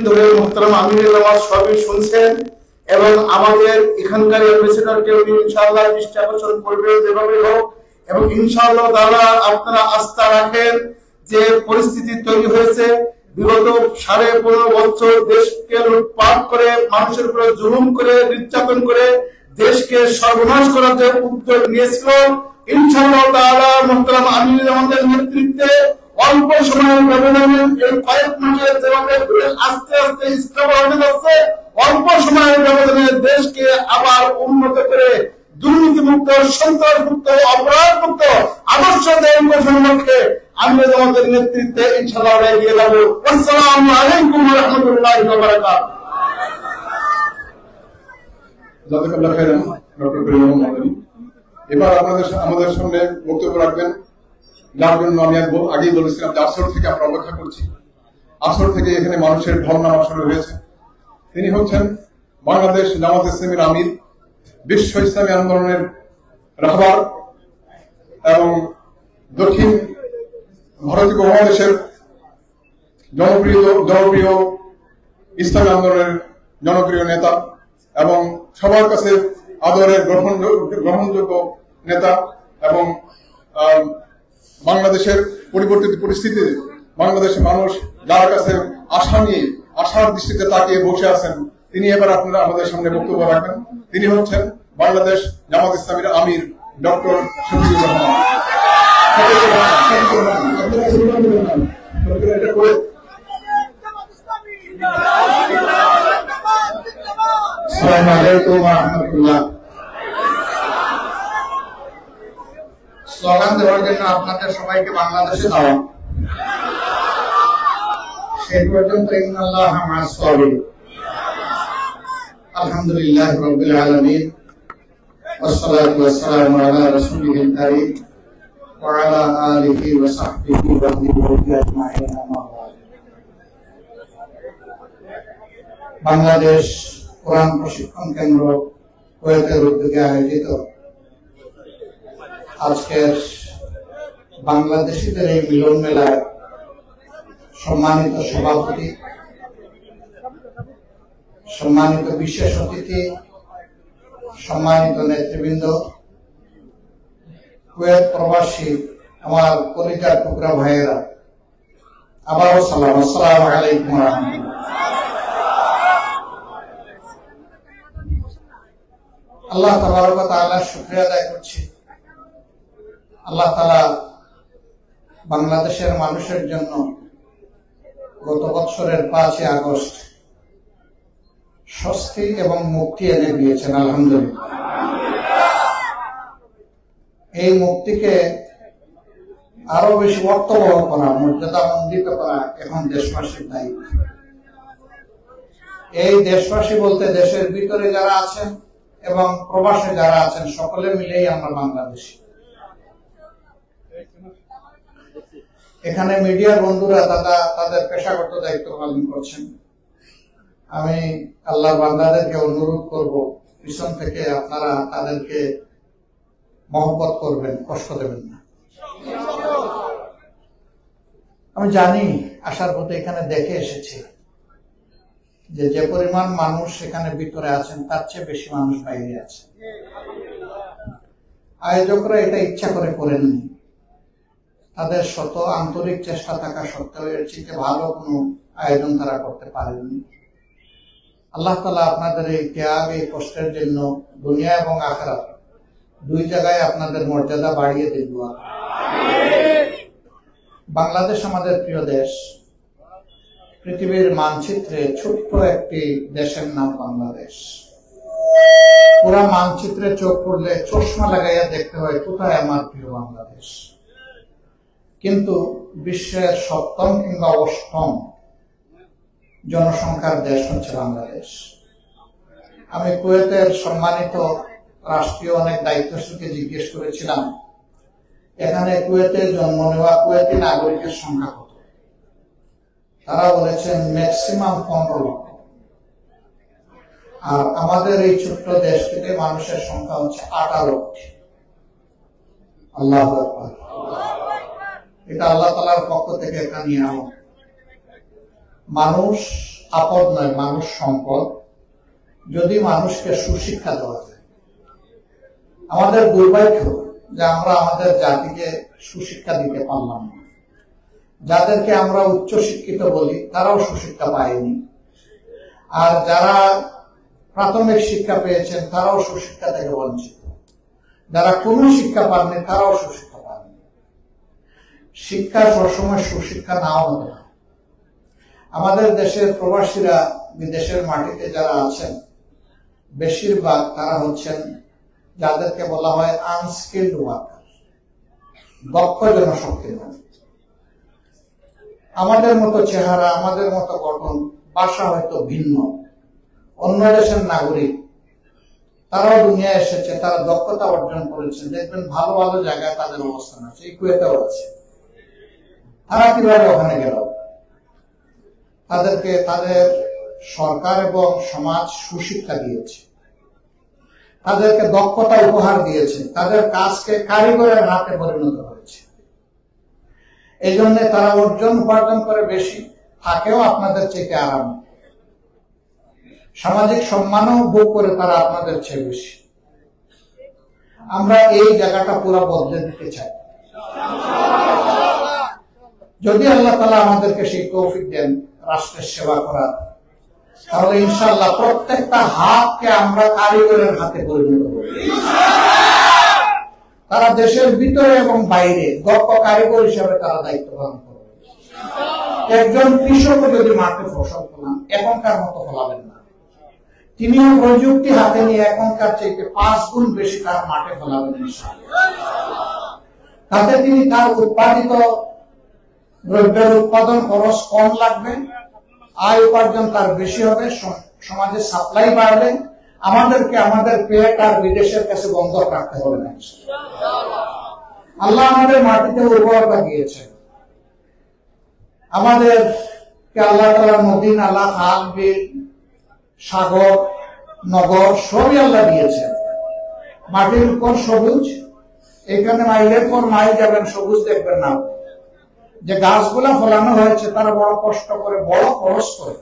ধরে মুহতারাম আমিরুল নামাজ সবই শুনছেন এবং আমাদের এখানকার অ্যাম্বাসেডরকে উনি ইনশাআল্লাহ দৃষ্টি আকর্ষণ করবে যেভাবে হোক, এবং ইনশাআল্লাহ তাআলা আপনারা আস্থা রাখেন যে পরিস্থিতি তৈরি হয়েছে বিগত 15.5 বছর দেশকে লুটপাট করে মানুষের উপরে জুলুম করে নির্যাতন করে দেশকে সর্বনাশ করার যে উদ্যোগ নিয়েছিল, ইনশাআল্লাহ তাআলা মুহতারাম আমিরুল নামাজের নেতৃত্বে অল্প সময়ের ব্যবধানে এই কয়েক মাসের যেভাবে আস্তে আস্তে স্থাপন হয়ে যাচ্ছে, অল্প সময়ের ব্যবধানে দেশকে আবার উন্নত করে দুর্নীতিমুক্ত, সন্ত্রাসমুক্ত, অপরাধমুক্ত আদর্শ দেশ গঠনের লক্ষ্যে আমিরুল নামাজের নেতৃত্বে ইনশাআল্লাহ এগিয়ে যাব। আসসালামু আলাইকুম ওয়া রাহমাতুল্লাহি ওয়া বারাকাতুহু। জাযাকাল্লাহু খাইরান ডক্টর করিম মাদানী। এবার আমাদের সামনে বক্তব্য রাখবেন, যার জন্য আমি আগেই বলেছিলাম যে আসর থেকে আমরা অপেক্ষা করছি। আসর থেকে এখানে মানুষের ঢল নামা শুরু হয়েছে। তিনি হচ্ছেন বাংলাদেশ জামাত ইসলামীর আমির, বিশ্ব ইসলামী আন্দোলনের রাহবার এবং দক্ষিণ ভারতীয় উপমহাদেশের জনপ্রিয় ইসলামী আন্দোলনের জনপ্রিয় নেতা এবং সবার কাছে আদরের গ্রহণযোগ্য নেতা এবং বাংলাদেশের পরিবর্তিত পরিস্থিতিতে বাংলাদেশের মানুষ যার কাছে আশা নিয়ে আশার দৃষ্টিতে তাকিয়ে বসে আছেন, তিনি এবার আপনারা আমাদের সামনে বক্তব্য রাখবেন। তিনি হচ্ছেন বাংলাদেশ জামাত ইসলামীর আমির ডক্টর শফিকুর রহমান। আসসালামু আলাইকুম ওয়া রাহমাতুল্লাহ। স্লোগান দেওয়ার জন্য আপনাদের সবাইকে বাংলাদেশে যাওয়া, সেই পর্যন্ত ইন্নাল্লাহা মা'আস সাবিরিন। আলহামদুলিল্লাহি রাব্বিল আলামিন ওয়াসসালাতু ওয়াসসালামু আলা রাসূলিল কারীম ওয়া আলা আলিহি ওয়া সাহবিহি ওয়া তাবিঈন আজমাইন। আম্মা বা'দ। বাংলাদেশ কোরআন প্রশিক্ষণ কেন্দ্র কুয়েতের উদ্যোগে আয়োজিত আজকের বাংলাদেশিদের এই মিলন মেলায় সম্মানিত সভাপতি, সম্মানিত বিশেষ অতিথি, সম্মানিত নেতৃবৃন্দ, কুয়েত প্রবাসী আমার কলিজার টুকরা ভাইয়েরা, আবারও সালাম। আসসালামু আলাইকুম ওয়া রাহমাতুল্লাহ। আল্লাহ তাবারক ওয়া তাআলার শুকরিয়া আদায় করছি। আল্লাহ তাআলা বাংলাদেশের মানুষের জন্য গত বছরের 5 আগস্ট স্বস্তি এবং মুক্তি এনে দিয়েছেন, আলহামদুলিল্লাহ। এই মুক্তিকে আরো বেশি অর্থবহ করা, মর্যাদামণ্ডিত করা এখন দেশবাসীর দায়িত্ব। এই দেশবাসী বলতে দেশের ভিতরে যারা আছেন এবং প্রবাসে যারা আছেন সকলে মিলেই আমরা বাংলাদেশী। এখানে মিডিয়ার বন্ধুরা তাদের পেশাগত দায়িত্ব পালন করছেন। আমি আল্লাহর বান্দাদেরকে অনুরোধ করব, পিছন থেকে আপনারা তাদেরকে মহব্বত করবেন, কষ্ট দেবেন না। আমি জানি, আসার পথে এখানে দেখে এসেছি যে পরিমাণ মানুষ এখানে ভিতরে আছেন তার চেয়ে বেশি মানুষ বাইরে আছে। আয়োজকরা এটা ইচ্ছা করে করেননি, তাদের শত আন্তরিক চেষ্টা থাকা সত্ত্বেও এর চেয়ে ভালো কোনো আয়োজন তারা করতে পারেননি। আল্লাহ তাআলা আপনাদের এই ত্যাগ, এই কষ্টের জন্য দুনিয়া এবং আখিরাত দুই জায়গায় আপনাদের মর্যাদা বাড়িয়ে দিন। বাংলাদেশ আমাদের প্রিয় দেশ। পৃথিবীর মানচিত্রে ছোট্ট একটি দেশের নাম বাংলাদেশ। পুরা মানচিত্রে চোখ পড়লে চশমা লাগাইয়া দেখতে হয় কোথায় আমার প্রিয় বাংলাদেশ। কিন্তু বিশ্বের 7ম কিংবা 8ম জনসংখ্যার দেশ হচ্ছে বাংলাদেশ। আমি কুয়েতের সম্মানিত রাষ্ট্রীয় অনেক দায়িত্বশীলকে জিজ্ঞেস করেছিলাম, এখানে কুয়েতে জন্ম নেওয়া কুয়েতি নাগরিকের সংখ্যা কত? তারা বলেছেন ম্যাক্সিমাম 15 লক্ষ। আর আমাদের এই ছোট্ট দেশ থেকে মানুষের সংখ্যা হচ্ছে 18 লক্ষ। আল্লাহু আকবার। এটা আল্লাহ তাআলার পক্ষ থেকে একটা নিয়ামত। মানুষ আপদ নয়, মানুষ সম্পদ, যদি মানুষকে সুশিক্ষা দেওয়া যায়। আমাদের দুর্ভাগ্য যে আমরা আমাদের জাতিকে সুশিক্ষা দিতে পারলাম না। যাদেরকে আমরা উচ্চ শিক্ষিত বলি তারাও সুশিক্ষা পায়নি, আর যারা প্রাথমিক শিক্ষা পেয়েছেন তারাও সুশিক্ষা থেকে বঞ্চিত, যারা কোনো শিক্ষা পাননি তারাও সুশিক্ষা পাননি। শিক্ষা সবসময় সুশিক্ষা নাও হতে পারে। আমাদের দেশের প্রবাসীরা বিদেশের মাটিতে যারা আছেন বেশিরভাগ তারা হচ্ছেন যাদেরকে বলা হয় আনস্কিল্ড ওয়ার্কার, দক্ষ জনশক্তি নয়। আমাদের মতো চেহারা, আমাদের মতো গঠন, ভাষা হয়তো ভিন্ন, অন্য দেশের নাগরিক, তারাও দুনিয়ায় এসেছে, তারা দক্ষতা অর্জন করেছে। দেখবেন ভালো ভালো জায়গায় তাদের অবস্থান আছে, এই কুয়েতেও আছে। তারা কিভাবে ওখানে গেল? তাদেরকে তাদের সরকার এবং সমাজ সুশিক্ষা দিয়েছে, তাদেরকে দক্ষতা উপহার দিয়েছে, তাদের কাজকে কারিগরের হাতে পরিণত করেছে। এই জন্য তারা উপার্জন করে বেশি, থাকেও আপনাদের চেয়ে আরাম, সামাজিক সম্মানও ভোগ করে তারা আপনাদের চেয়ে বেশি। আমরা এই জায়গাটা পুরো বদলে দিতে চাই। যদি আল্লাহ তাআলা আমাদেরকে সেই তৌফিক দেন রাষ্ট্রের সেবা করার, তাহলে ইনশাআল্লাহ প্রত্যেকটা হাতকে আমরা কারিগরের হাতে পরিণত করব। তারা দেশের ভিতরে এবং বাইরে দক্ষ কারিগর হিসেবে তারা দায়িত্ব পালন করবে। একজন কৃষক যদি মাঠে ফসল ফলান, এখনকার মতো ফলাবেন না, তিনিও প্রযুক্তি হাতে নিয়ে এখনকার চাইতে 5 গুণ বেশি তার মাঠে ফলাবেন ইনশাআল্লাহ। তাতে তিনি তার উৎপাদিত দ্রব্যের উৎপাদন খরচ কম লাগবে, আয় উপার্জন তার বেশি হবে, সমাজে সাপ্লাই বাড়বে, আমাদেরকে আমাদের পেট আর বিদেশের কাছে বন্ধ রাখতে হবে না। আল্লাহ আমাদের মাটিতে উর্বরতা দিয়েছেন, আমাদেরকে আল্লাহ তাআলা নদী, নালা, খাল, বিল, সাগর, নগর সবই আল্লাহ দিয়েছেন। মাটির উপর সবুজ, এখানে মাইলের পর মাইল যাবেন সবুজ দেখবেন না। যে গাছগুলা ফলানো হয়েছে তারা বড় কষ্ট করে, বড় খরচ করে,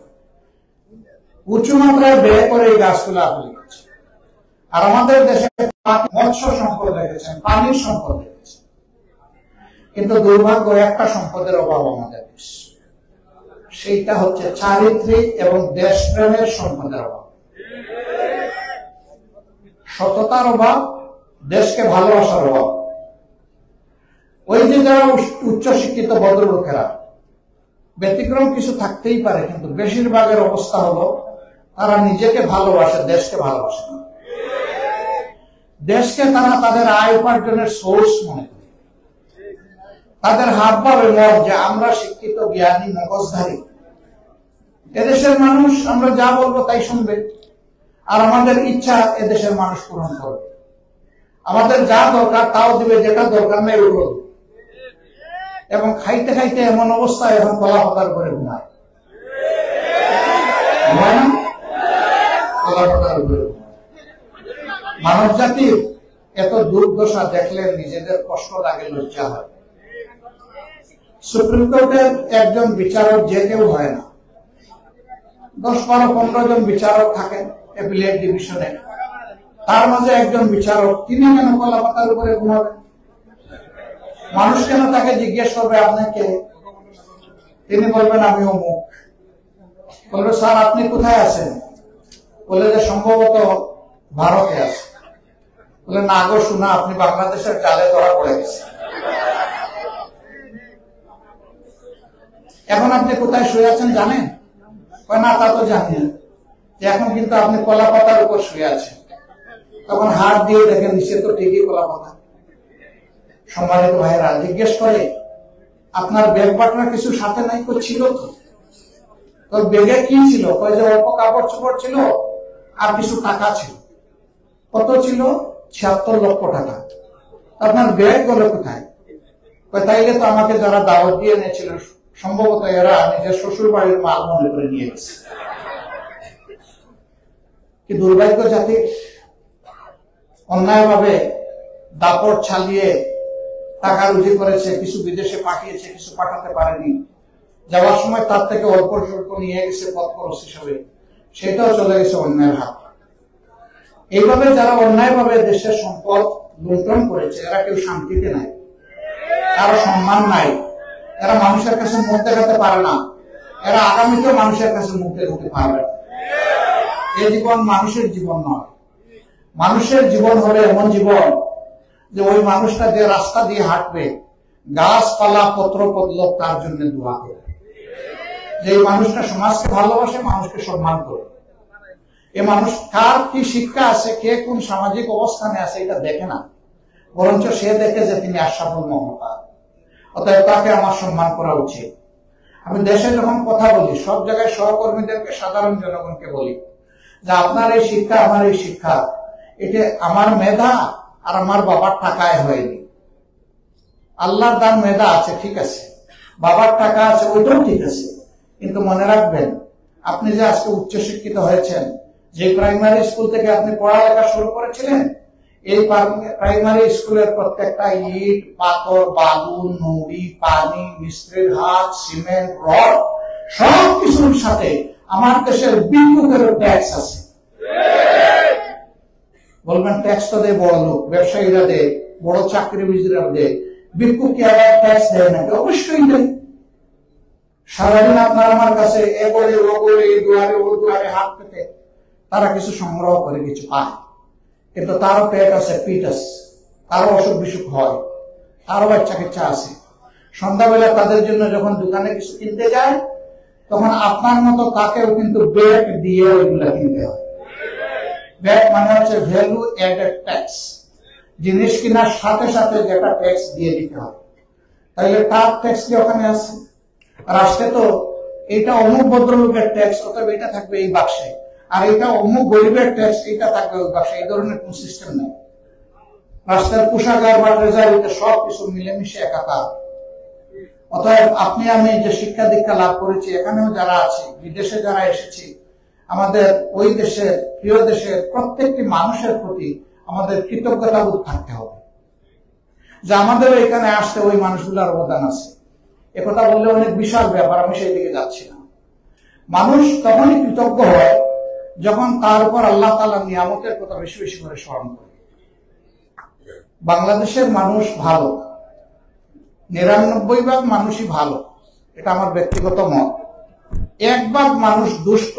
উঁচু মাত্রায় ব্যয় করে এই গাছগুলা ফলিয়েছে। আর আমাদের দেশে মৎস্য সম্পদ রেখেছেন, পানির সম্পদ রেখেছেন, কিন্তু দুর্ভাগ্য একটা সম্পদের অভাব আমাদের দেশ, সেইটা হচ্ছে চারিত্রিক এবং দেশপ্রেমের সম্পদের অভাব, সততার অভাব, দেশকে ভালোবাসার অভাব। ওই যে যারা উচ্চ শিক্ষিত ভদ্রলোকেরা, ব্যতিক্রম কিছু থাকতেই পারে, কিন্তু বেশিরভাগের অবস্থা হলো তারা নিজেকে ভালোবাসে, দেশকে ভালোবাসে না। দেশকে তারা তাদের আয় উপার্জনের সোর্স মনে করে। তাদের হাত পাবে মত যে আমরা শিক্ষিত, জ্ঞানী, মগজধারী, এদেশের মানুষ আমরা যা বলবো তাই শুনবে, আর আমাদের ইচ্ছা এদেশের মানুষ পূরণ করবে, আমাদের যা দরকার তাও দিবে, যেটা দরকার নেই ওগুলো দিবে। এবং খাইতে খাইতে এমন অবস্থা এখন কলা পাতার করে ঘুমায়, মানব জাতির এত দুর্দশা দেখলে নিজেদের কষ্ট লাগে, লজ্জা হয়। সুপ্রিম কোর্টের একজন বিচারক যে কেউ হয় না, 10, 12, 15 জন বিচারক থাকেন অ্যাপিলেট ডিভিশনে, তার মাঝে একজন বিচারক, তিনি কেন কলা পাতার উপরে ঘুমাবেন? মানুষ কেন তাকে জিজ্ঞেস করবে আপনি কে? তিনি বলবেন আমি অমুক। বলবে স্যার আপনি কোথায় আছেন? বলে যে সম্ভবত ভারতে আছে। বলে না গো শোনা, আপনি বাংলাদেশের জালে ধরা পড়ে গেছে। এখন আপনি কোথায় শুয়ে আছেন জানেন? না তা তো জানি না। এখন কিন্তু আপনি কলা পাতার উপর শুয়ে আছেন। তখন হাত দিয়ে দেখেন নিচে তো ঠিকই কলা পাতা। সম্মানিত ভাইরা, জিজ্ঞেস করে আপনার ব্যাগ পাটনা কিছু সাথে নাই? ছিল তো। তোর ব্যাগে কি ছিল? কয় যে অল্প কাপড় চোপড় ছিল আর কিছু টাকা ছিল। কত ছিল? 76 লক্ষ টাকা। আপনার ব্যাগ গেল কোথায়? তাইলে তো আমাকে যারা দাওয়াত দিয়ে এনেছিল সম্ভবত এরা নিজের শ্বশুর বাড়ির মাল মনে করে নিয়ে গেছে। কি দুর্ভাগ্য জাতির! অন্যায়ভাবে দাপট চালিয়ে টাকা রুজি করেছে, কিছু বিদেশে পাঠিয়েছে, কিছু পাঠাতে পারেনি। যাওয়ার সময় তার থেকে অল্প স্বল্প নিয়ে গেছে পথ খরচ হিসাবে, সেটাও চলে গেছে অন্যের হাত। এইভাবে যারা অন্যায়ভাবে দেশের সম্পদ লুণ্ঠন করেছে, এরা কেউ শান্তিতে নাই, কারো সম্মান নাই, এরা মানুষের কাছে মুখ দেখাতে পারে না, এরা আগামীতে মানুষের কাছে মুখ দেখাতে পারবে না। এই জীবন মানুষের জীবন নয়। মানুষের জীবন হলে এমন জীবন যে ওই মানুষটা যে রাস্তা দিয়ে হাঁটবে, গাছপালা পত্র পল্লব তার জন্য দোয়া করে। যে মানুষটা সমাজকে ভালোবাসে, মানুষকে সম্মান করে, এ মানুষ কার কি শিক্ষা আছে, কে কোন সামাজিক অবস্থানে আছে এটা দেখে না, বরঞ্চ সে দেখে যে তিনি আশাফল মমতা, অতএব তাকে আমার সম্মান করা উচিত। আমি দেশে যখন কথা বলি, সব জায়গায় সহকর্মীদেরকে, সাধারণ জনগণকে বলি যে আপনার এই শিক্ষা, আমার এই শিক্ষা, এটা আমার মেধা আর আমার বাবার টাকায় হয়নি। আল্লাহর দান মেধা আছে, ঠিক আছে, বাবার টাকা আছে, ওইটাও ঠিক আছে, কিন্তু মনে রাখবেন আপনি যে আজকে উচ্চশিক্ষিত হয়েছেন, যে প্রাইমারি স্কুল থেকে আপনি পড়ালেখা শুরু করেছিলেন, এই প্রাইমারি স্কুলের প্রত্যেকটা ইট, পাথর, বালু, নুড়ি, পানি, মিস্ত্রির হাত, সিমেন্ট, রড, সব কিছুর সাথে আমার দেশের বিদ্যুতের ট্যাক্স আছে। বলবেন ট্যাক্স তো দেয় বড় লোক, ব্যবসায়ীরা দেয়, বড় চাকরিজীবীরা দেয়, বিক্ষুব্ধ কি আবার ট্যাক্স দেয় নাকি? অবশ্যই দেয়। সারাদিন আপনার আমার কাছে এগোরে ওগোরে, দুয়ারে ও দুয়ারে হাত পেতে তারা কিছু সংগ্রহ করে, কিছু পায়, কিন্তু তারও পেট আছে, পিঠ আছে, তারও অসুখ বিসুখ হয়, তারও বাচ্চা কাচ্চা আছে। সন্ধ্যাবেলা তাদের জন্য যখন দোকানে কিছু কিনতে যায়, তখন আপনার মতো তাকেও কিন্তু ব্যাট দিয়ে ওইগুলা কিনতে হয়। ব্যাট মানে হচ্ছে ভ্যালু অ্যাডেড ট্যাক্স, জিনিস কেনার সাথে সাথে যেটা ট্যাক্স দিয়ে দিতে হয়। তাহলে তার ট্যাক্স কি ওখানে আছে? রাষ্ট্রে তো এটা অমুক ভদ্রলোকের ট্যাক্স, অতএব এটা থাকবে এই বাক্সে, আর এটা অমুক গরিবের ট্যাক্স, এটা থাকবে ওই বাক্সে। এই ধরনের কোন সিস্টেম নেই। রাষ্ট্রের কোষাগার বা ট্রেজারিতে সব কিছু মিলেমিশে একাকার। অতএব আপনি আমি যে শিক্ষা দীক্ষা লাভ করেছি, এখানেও যারা আছি, বিদেশে যারা এসেছি, আমাদের ওই দেশের, প্রিয় দেশের প্রত্যেকটি মানুষের প্রতি আমাদের কৃতজ্ঞতাবোধ থাকতে হবে যে আমাদের এখানে আসতে ওই মানুষগুলোর অবদান আছে। একথা বললে অনেক বিশাল ব্যাপার, আমি সেই দিকে যাচ্ছি না। মানুষ তখনই কৃতজ্ঞ হয় যখন তার উপর আল্লাহ তাআলার নিয়ামতের কথা বেশি বেশি করে স্মরণ করে। বাংলাদেশের মানুষ ভালো, ৯৯% মানুষই ভালো, এটা আমার ব্যক্তিগত মত। ১% মানুষ দুষ্ট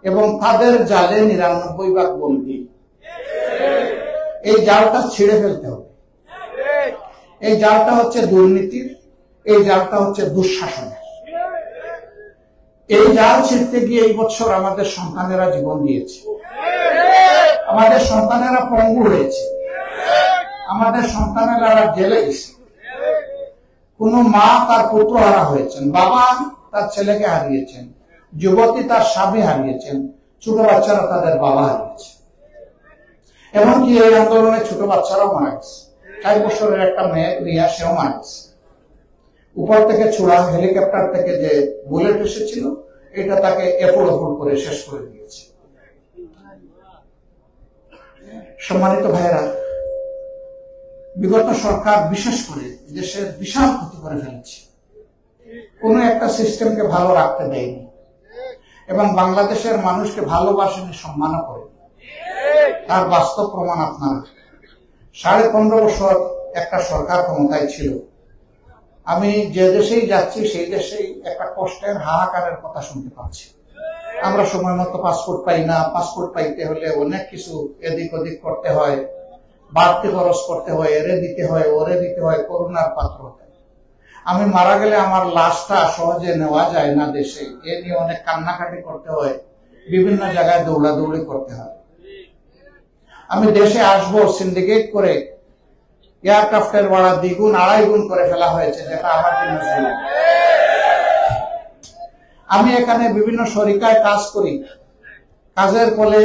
এবং তাদের জালে ৯৯% বন্দী। এই জালটা ছিঁড়ে ফেলতে হবে। এই জালটা হচ্ছে দুর্নীতির, এই জালটা হচ্ছে দুঃশাসনের। এই জাল ছিঁড়তে গিয়ে এই বছর আমাদের সন্তানেরা জীবন দিয়েছে, আমাদের সন্তানেরা পঙ্গু হয়েছে, আমাদের সন্তানেরা জেলে গেছে। কোন মা তার পুত্র হারা হয়েছেন, বাবা তার ছেলেকে হারিয়েছেন, যুবতী তার স্বামী হারিয়েছেন, ছোট বাচ্চারা তাদের বাবা হারিয়েছে। এমনকি এই আন্দোলনে ছোট বাচ্চারাও মারা গেছে। 4 বছরের একটা মেয়ে রিয়া, সেও মারা গেছে। উপর থেকে ছোড়া হেলিকপ্টার থেকে যে বুলেট এসেছিল, এটা তাকে এফোড় করে শেষ করে দিয়েছে। সম্মানিত ভাইয়েরা, বিগত সরকার বিশেষ করে দেশের বিশাল ক্ষতি করে ফেলেছে, কোন একটা সিস্টেমকে ভালো রাখতে দেয়নি এবং বাংলাদেশের মানুষকে ভালোবাসেনি, সম্মানও করে। তার বাস্তব প্রমাণ আপনারা। 15.5 বছর একটা সরকার ক্ষমতায় ছিল। আমি যে দেশেই যাচ্ছি সেই দেশেই একটা কষ্টের হাহাকারের কথা শুনতে পাচ্ছি। আমরা সময় মতো পাসপোর্ট পাই না, পাসপোর্ট পাইতে হলে অনেক কিছু এদিক ওদিক করতে হয়, বাড়তি খরচ করতে হয়, এরে দিতে হয়, ওরে দিতে হয়, করোনার পাত্র হতে। আমি মারা গেলে আমার লাশটা সহজে নেওয়া যায় না দেশে, এ নিয়ে অনেক কান্নাকাটি করতে হয়, বিভিন্ন জায়গায় দৌড়াদৌড়ি করতে হয়। আমি দেশে আসবো, সিন্ডিকেট করে এয়ারক্রাফটের ভাড়া 2 গুণ 2.5 গুণ করে ফেলা হয়েছে, যেটা আমার জন্য ছিল। আমি এখানে বিভিন্ন শরিকায় কাজ করি, কাজের ফলে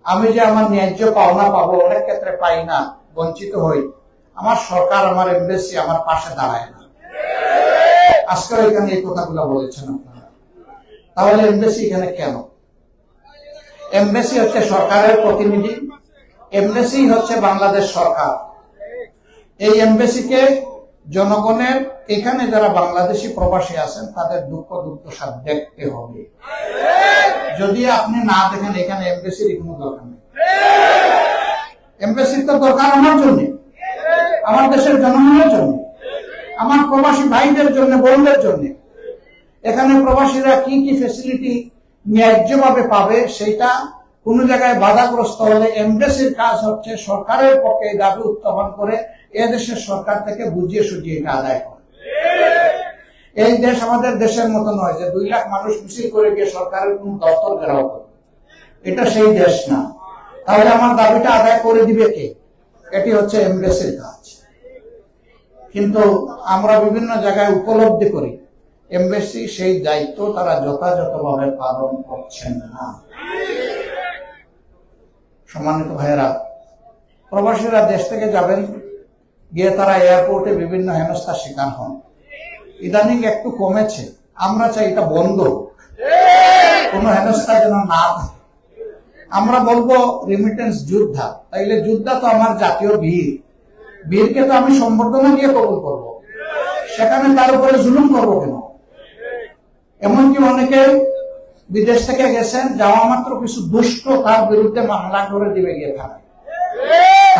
আমি যে আমার ন্যায্য পাওনা পাবো, অনেক ক্ষেত্রে পাই না, বঞ্চিত হই। আমার সরকার, আমার এমবেসি আমার পাশে দাঁড়ায় না। আজকে এখানে এই কথাগুলো বলেছেন আপনারা। তাহলে এমবেসি এখানে কেন? এমবেসি হচ্ছে সরকারের প্রতিনিধি, এমবেসি হচ্ছে বাংলাদেশ সরকার। এই এমবেসিকে জনগণের এখানে যারা বাংলাদেশি প্রবাসী আছেন তাদের দুঃখ দুর্দশা দেখতে হবে। যদি আপনি না দেখেন, এখানে এমবেসির কোনো দরকার নেই। এমবেসির তো দরকার আমার জন্য, আমার দেশের জনগণের জন্য, আমার প্রবাসী ভাইদের জন্য, বোনদের জন্য। এখানে প্রবাসীরা কি কি ফেসিলিটি ন্যায্যভাবে পাবে, সেটা কোন জায়গায় বাধাগ্রস্ত হলে এমবেসির কাজ হচ্ছে সরকারের পক্ষে এই দাবি উত্থাপন করে এদেশের সরকার থেকে বুঝিয়ে সুঝিয়ে এটা আদায় করে। এই দেশ আমাদের দেশের মতো নয় যে 2 লাখ মানুষ মিছিল করে গিয়ে সরকারের কোন দপ্তর ঘেরাও করবে, এটা সেই দেশ না। তাহলে আমার দাবিটা আদায় করে দিবে কে? এটি হচ্ছে এমবেসির কাজ। কিন্তু আমরা বিভিন্ন জায়গায় উপলব্ধি করি এমবেসি সেই দায়িত্ব তারা যথাযথভাবে পালন করছেন না। সম্মানিত ভাইয়েরা, প্রবাসীরা দেশ থেকে যাবেন, গিয়ে তারা এয়ারপোর্টে বিভিন্ন হেনস্থার শিকার হন। ইদানিং একটু কমেছে, আমরা চাই এটা বন্ধ হোক, কোন হেনস্থা যেন না থাকে। আমরা বলবো রেমিটেন্স যোদ্ধা, তাইলে যোদ্ধা তো আমার জাতীয় বীর, বীরকে তো আমি সম্বর্ধনা দিয়ে কবুল করব, সেখানে তার উপরে জুলুম করবো কেন? এমনকি অনেকে বিদেশ থেকে গেছেন, যাওয়া মাত্র কিছু দুষ্ট তার বিরুদ্ধে মামলা করে দিবে গিয়ে থানায়,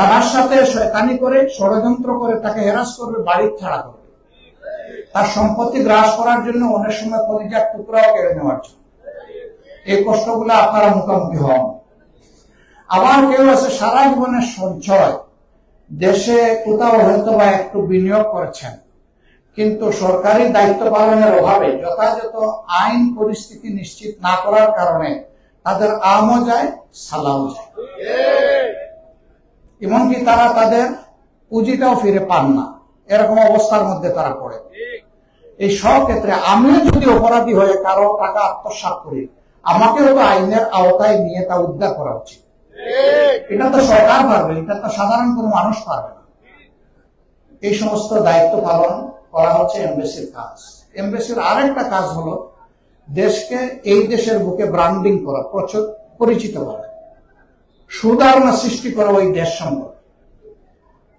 তার সাথে শয়তানি করে ষড়যন্ত্র করে তাকে হেরাস করবে, বাড়ির ছাড়া করবে, তার সম্পত্তি গ্রাস করার জন্য, অনেক সময় কলিজার টুকরাও কেড়ে নেওয়ার জন্য। এই কষ্টগুলো আপনারা মুখোমুখি হন। আবার কেউ আছে সারা জীবনের সঞ্চয় দেশে কোথাও হয়তো বা একটু বিনিয়োগ করেছেন, কিন্তু সরকারি দায়িত্ব পালনের অভাবে যথাযথ আইন পরিস্থিতি নিশ্চিত না করার কারণে তাদের আমও যায়, সালাও যায়, এমনকি তারা তাদের পুঁজিটাও ফিরে পান না। এরকম অবস্থার মধ্যে তারা পড়ে। এই সব ক্ষেত্রে আমিও যদি অপরাধী হয়ে কারো টাকা আত্মসাৎ করি, আমাকেও তো আইনের আওতায় নিয়ে তা উদ্ধার করা উচিত। এটা তো সরকার পারবে, এটা তো সাধারণ কোনো মানুষ পারবে না। এই সমস্ত দায়িত্ব পালন করা হচ্ছে এমবেসির কাজ। এমবেসির আরেকটা কাজ হলো দেশকে এই দেশের বুকে ব্র্যান্ডিং করা, পরিচিত করা, সুধারণা সৃষ্টি করা ওই দেশ সম্পর্কে।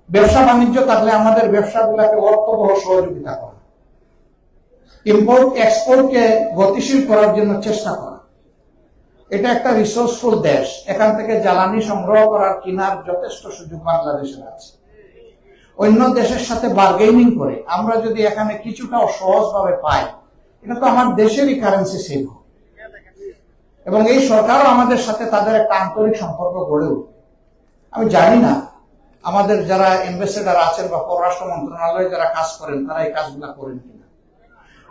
ব্যবসা বাণিজ্য থাকলে আমাদের ব্যবসাগুলোকে অর্থবহ সহযোগিতা করা, ইম্পোর্ট এক্সপোর্টকে গতিশীল করার জন্য চেষ্টা করা। এটা একটা রিসোর্সফুল দেশ, এখান থেকে জ্বালানি সংগ্রহ করার কিনার যথেষ্ট সুযোগ বাংলাদেশের আছে। অন্য দেশের সাথে বার্গেনিং করে আমরা যদি এখানে কিছুটা সহজভাবে পাই, এটা তো আমার দেশেরই কারেন্সি সেভ হবে, এবং এই সরকারও আমাদের সাথে তাদের একটা আন্তরিক সম্পর্ক গড়ে উঠবে। আমি জানি না আমাদের যারা অ্যাম্বাসেডর আছেন বা পররাষ্ট্র মন্ত্রণালয়ে যারা কাজ করেন তারা এই কাজগুলো করেন কিনা।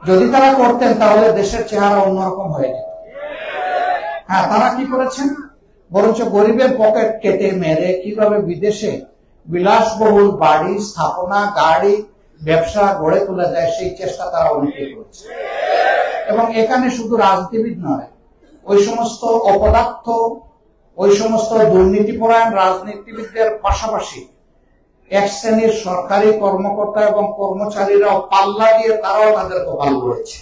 যদি তারা করতেন তাহলে দেশের চেহারা অন্যরকম হয়ে যেত। হ্যাঁ, তারা কি করেছেন? বরঞ্চ গরিবের পকেট কেটে মেরে কিভাবে বিদেশে বিলাসবহুল বাড়ি, স্থাপনা, গাড়ি, ব্যবসা গড়ে তোলা যায় সেই চেষ্টা তারা অনেকেই করেছে। এবং এখানে শুধু রাজনীতিবিদ নয়, ওই সমস্ত অপদার্থ, ওই সমস্ত দুর্নীতিপরায়ণ রাজনীতিবিদদের পাশাপাশি এক শ্রেণীর সরকারি কর্মকর্তা এবং কর্মচারীরাও পাল্লা দিয়ে তারাও তাদের কপাল গড়েছে।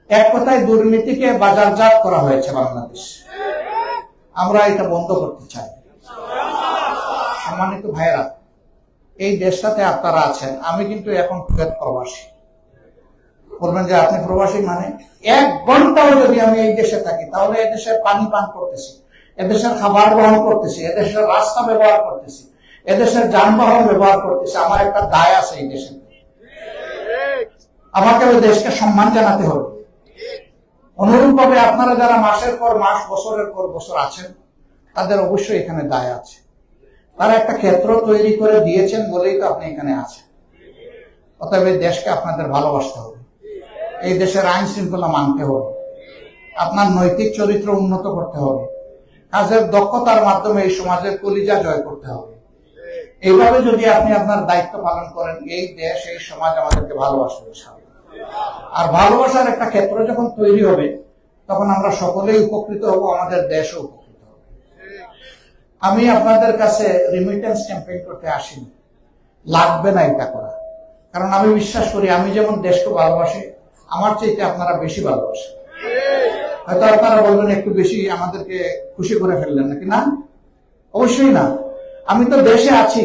এক কথায় দুর্নীতিকে বাজারজাত করা হয়েছে বাংলাদেশ। আমরা এটা বন্ধ করতে চাই। সম্মানিত ভাইয়েরা, এই দেশটাতে আপনারা আছেন, আমি কিন্তু এখন প্রবাসী। বলবেন যে আপনি প্রবাসী মানে? 1 ঘন্টাও যদি আমি এই দেশে থাকি তাহলে এদেশের পানি পান করতেছি, এদেশের খাবার গ্রহণ করতেছি, এদেশের রাস্তা ব্যবহার করতেছি, এদেশের যানবাহন ব্যবহার করতেছি। আমার একটা দায় আছে এই দেশে, আমাকে ওই দেশকে সম্মান জানাতে হবে। অনুরূপ ভাবে আপনারা যারা মাসের পর মাস, বছরের পর বছর আছেন, তাদের অবশ্যই এখানে দায় আছে। তারা একটা ক্ষেত্র তৈরি করে দিয়েছেন বলেই তো আপনি এখানে আছেন। অতএব এই দেশকে আপনাদের ভালোবাসতে হবে, এই দেশের আইন শৃঙ্খলা মানতে হবে, আপনার নৈতিক চরিত্র উন্নত করতে হবে, কাজের দক্ষতার মাধ্যমে এই সমাজের কলিজা জয় করতে হবে। এইভাবে যদি আপনি আপনার দায়িত্ব পালন করেন, এই দেশ, এই সমাজ আমাদেরকে ভালোবাসবে। আর ভালোবাসার একটা ক্ষেত্র যখন তৈরি হবে তখন আমরা সকলেই উপকৃত হব, আমাদের দেশও উপকৃত হবে। আমি আপনাদের কাছে রেমিটেন্স ক্যাম্পেইন করতে আসিনি, লাগবে না এটা করা। কারণ আমি বিশ্বাস করি আমি যেমন দেশকে ভালোবাসি, আমার চাইতে আপনারা বেশি ভালোবাসেন। হয়তো আপনারা বলবেন একটু বেশি আমাদেরকে খুশি করে ফেললেন নাকি? না, অবশ্যই না। আমি তো দেশে আছি,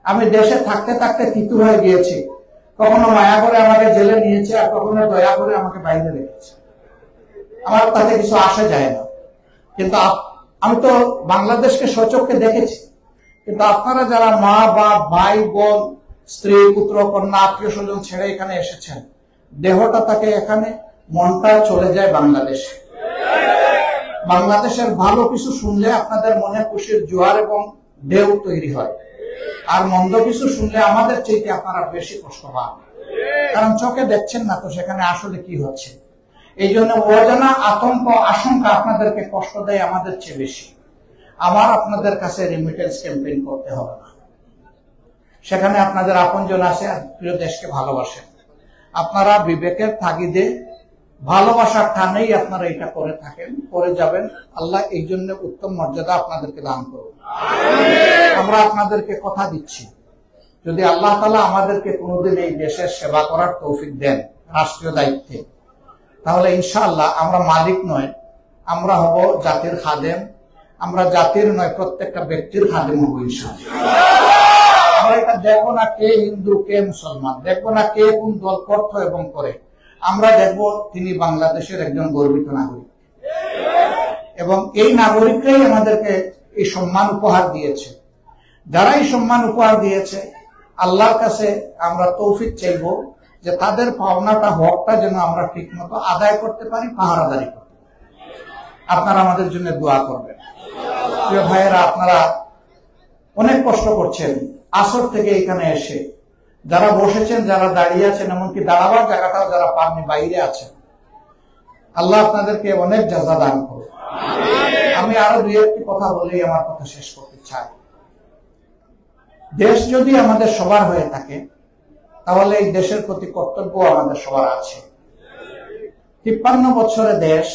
আমি দেশে থাকতে থাকতে তিতু হয়ে গিয়েছি, কখনো মায়া করে আমাকে জেলে নিয়েছে, আর কখনো দয়া করে আমাকে বাইরে রেখেছে। আমার তাতে কিছু আসে যায় না। কিন্তু আমি তো বাংলাদেশকে সচক্ষে দেখেছি, কিন্তু আপনারা যারা মা বাপ ভাই বোন স্ত্রী পুত্র কন্যা আত্মীয় স্বজন ছেড়ে এখানে এসেছেন, দেহটা তাকে এখানে, মনটা চলে যায় বাংলাদেশে। বাংলাদেশের ভালো কিছু শুনলে আপনাদের মনে খুশির জোয়ার এবং ঢেউ তৈরি হয়, আর মন্দ কিছু শুনলে আমাদের চাইতে আপনারা বেশি কষ্ট পান, কারণ চোখে দেখছেন না তো সেখানে আসলে কি হচ্ছে। এই জন্য অজানা আতঙ্ক আশঙ্কা আপনাদেরকে কষ্ট দেয় আমাদের চেয়ে বেশি। আমার আপনাদের কাছে রেমিটেন্স ক্যাম্পেইন করতে হবে না, সেখানে আপনাদের আপনজন আছে আর প্রিয় দেশকে ভালোবাসেন। আপনারা বিবেকের তাগিদে ভালোবাসার টানেই আপনারা এটা করে থাকেন, করে যাবেন। আল্লাহ এই জন্য উত্তম মর্যাদা আপনাদেরকে দান করুন। আমরা আপনাদেরকে কথা দিচ্ছি, যদি আল্লাহ তাআলা আমাদেরকে কোনোদিন এই দেশের সেবা করার তৌফিক দেন রাষ্ট্রীয় দায়িত্বে, তাহলে ইনশাআল্লাহ আমরা মালিক নয়, আমরা হব জাতির খাদেম। আমরা জাতির নয়, প্রত্যেকটা ব্যক্তির খাদেম হব ইনশাআল্লাহ। আমরা এটা দেখবো না কে হিন্দু কে মুসলমান, দেখবো না কে কোন দল করত এবং করে, আমরা দেখবো তিনি বাংলাদেশের একজন গর্বিত নাগরিক, এবং এই নাগরিকরাই আমাদেরকে এই সম্মান উপহার দিয়েছে। যারা এই সম্মান উপহার দিয়েছে, আল্লাহর কাছে আমরা তৌফিক চাইব যে তাদের পাওনাটা হকটা যেন আমরা ঠিক মতো আদায় করতে পারি, পাহারাদারি করতে পারি। আপনারা আমাদের জন্য দোয়া করবেন। প্রিয় ভাইয়েরা, আপনারা অনেক কষ্ট করছেন আসর থেকে এখানে এসে, যারা বসেছেন, যারা দাঁড়িয়ে আছেন, এমনকি দাঁড়াবার জায়গাটাও যারা পাননি বাইরে আছেন, আল্লাহ আপনাদেরকে অনেক জাযা দান করুন। আমি আরো দুই একটি কথা বলেই আমার কথা শেষ করতে চাই। দেশ যদি আমাদের সবার হয়ে থাকে, তাহলে এই দেশের প্রতি কর্তব্য আমাদের সবার আছে। 53 বছরে দেশ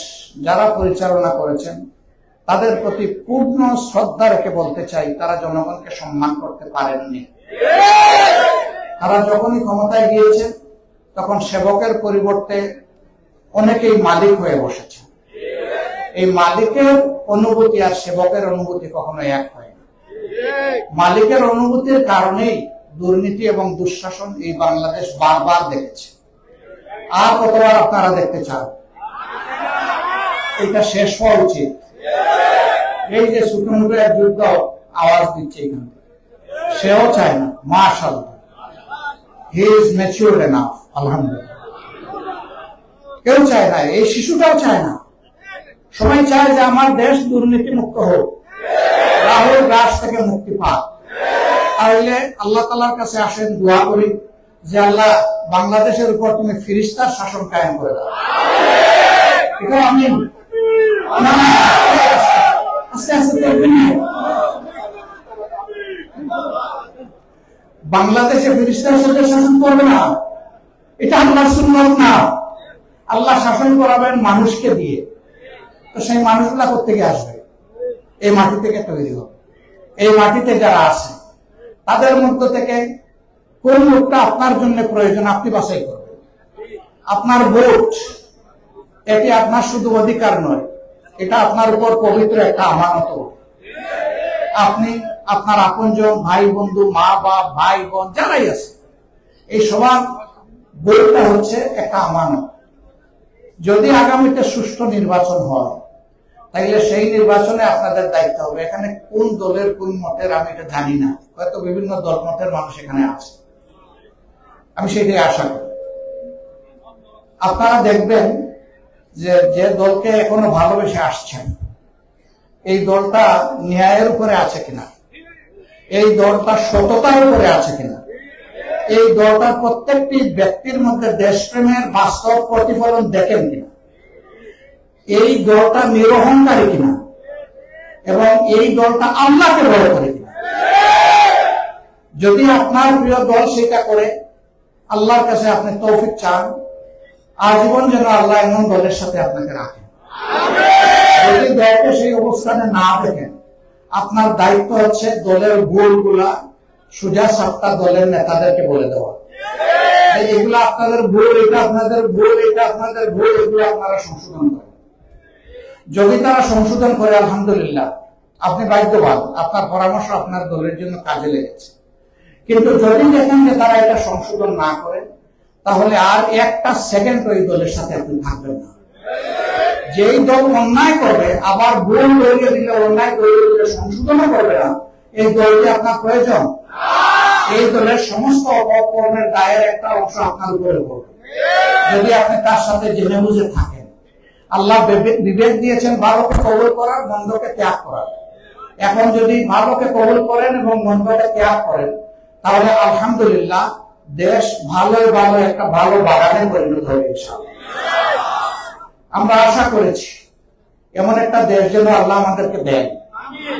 যারা পরিচালনা করেছেন, তাদের প্রতি পূর্ণ শ্রদ্ধা রেখে বলতে চাই, তারা জনগণকে সম্মান করতে পারেননি। তারা যখনই ক্ষমতায় গিয়েছে, তখন সেবকের পরিবর্তে অনেকেই মালিক হয়ে বসেছে। এই মালিকের অনুভূতি আর সেবকের অনুভূতি কখনো এক হয় না। মালিকের অনুভূতির কারণেই দুর্নীতি এবং দুঃশাসন এই বাংলাদেশ বারবার দেখেছে। আর কতবার আপনারা দেখতে চান? এটা শেষ হওয়া উচিত। এই যে সুপ্রিম এক যুদ্ধ আওয়াজ দিচ্ছে এখানে, সেও চায় না। মাশাআল্লাহ, হি ইজ ম্যাচিউরড এনাফ, আলহামদুলিল্লাহ। কেউ চায় না, এই শিশুটাও চায় না। সবাই চায় যে আমার দেশ দুর্নীতি মুক্ত হোক, রাহুল গাছ থেকে মুক্তি পাক। তাহলে আল্লাহ তাআলার কাছে আসেন, দোয়া করি যে আল্লাহ বাংলাদেশের উপর তুমি ফিরিস্তার শাসন কায়েম করে দাও। এটা আমি আস্তে আস্তে বাংলাদেশে ফিরিস্তার সাথে শাসন করবে না, এটা আল্লাহর সুন্নাত না। আল্লাহ শাসন করাবেন মানুষকে দিয়ে। তো সেই মানুষগুলা কোত্থেকে আসবে? এই মাটি থেকে তৈরি হবে। এই মাটিতে যারা আছে, তাদের মধ্য থেকে কোন লোকটা আপনার জন্য প্রয়োজন আপনি বাছাই করবেন। আপনার ভোট, এটি আপনার শুধু অধিকার নয়, এটা আপনার উপর পবিত্র একটা আমানত। আপনি আপনার আপনজন, ভাই বন্ধু, মা বাপ, ভাই বোন যারাই আছে, এই সবার ভোটটা হচ্ছে একটা আমানত। যদি আগামীতে সুষ্ঠু নির্বাচন হয়, তাইলে সেই নির্বাচনে আপনাদের দায়িত্ব হবে। এখানে কোন দলের কোন মতের আমি এটা জানি না, হয়তো বিভিন্ন দল মতের মানুষ এখানে আছে, আমি সেটাই আশা করি। আপনারা দেখবেন যে দলকে এখনো ভালোবেসে আসছেন, এই দলটা ন্যায়ের উপরে আছে কিনা, এই দলটা সততার উপরে আছে কিনা, এই দলটার প্রত্যেকটি ব্যক্তির মধ্যে দেশপ্রেমের বাস্তব প্রতিফলন দেখেন কিনা, এই দলটা নিরহংকারী কিনা, এবং এই দলটা আল্লাহকে ভয় করে কিনা। যদি আপনার প্রিয় দল সেটা করে, আল্লাহর কাছে আপনি তৌফিক চান, আজীবন যেন আল্লাহ এমন দলের সাথে আপনাকে রাখেন। যদি দলকে সেই অবস্থানে না দেখেন, আপনার দায়িত্ব হচ্ছে দলের ভুলগুলা সোজা সাপটা দলের নেতাদেরকে বলে দেওয়া, এগুলো আপনাদের ভুল, এটা আপনাদের ভুল, এটা আপনাদের ভুল, এগুলো আপনারা সংশোধন করেন। যদি তারা সংশোধন করে, আলহামদুলিল্লাহ, আপনি ভাগ্যবান, আপনার পরামর্শ আপনার দলের জন্য কাজে লেগেছে। কিন্তু যদি দেখেন যে তারা এটা সংশোধন না করে, তাহলে আর একটা সেকেন্ড ওই দলের সাথে আপনি থাকবেন না। যেই দল অন্যায় করবে, আবার ভুল ধরিয়ে দিলে, অন্যায় ধরিয়ে দিলে সংশোধনও করবে না, এই দলটি আপনার প্রয়োজন। এই দলের সমস্ত অপকর্মের দায়ের একটা অংশ আপনার উপরে পড়বে যদি আপনি তার সাথে জেনে বুঝে থাকেন। আল্লাহ বিবেক দিয়েছেন ভালোকে কবুল করার, মন্দকে ত্যাগ করার। এখন যদি ভালোকে কবুল করেন এবং মন্দকে ত্যাগ করেন, তাহলে আলহামদুলিল্লাহ দেশ ভালো একটা ভালো বাগানে পরিণত হবে ইনশাআল্লাহ। আমরা আশা করেছি এমন একটা দেশ যেন আল্লাহ আমাদেরকে দেন।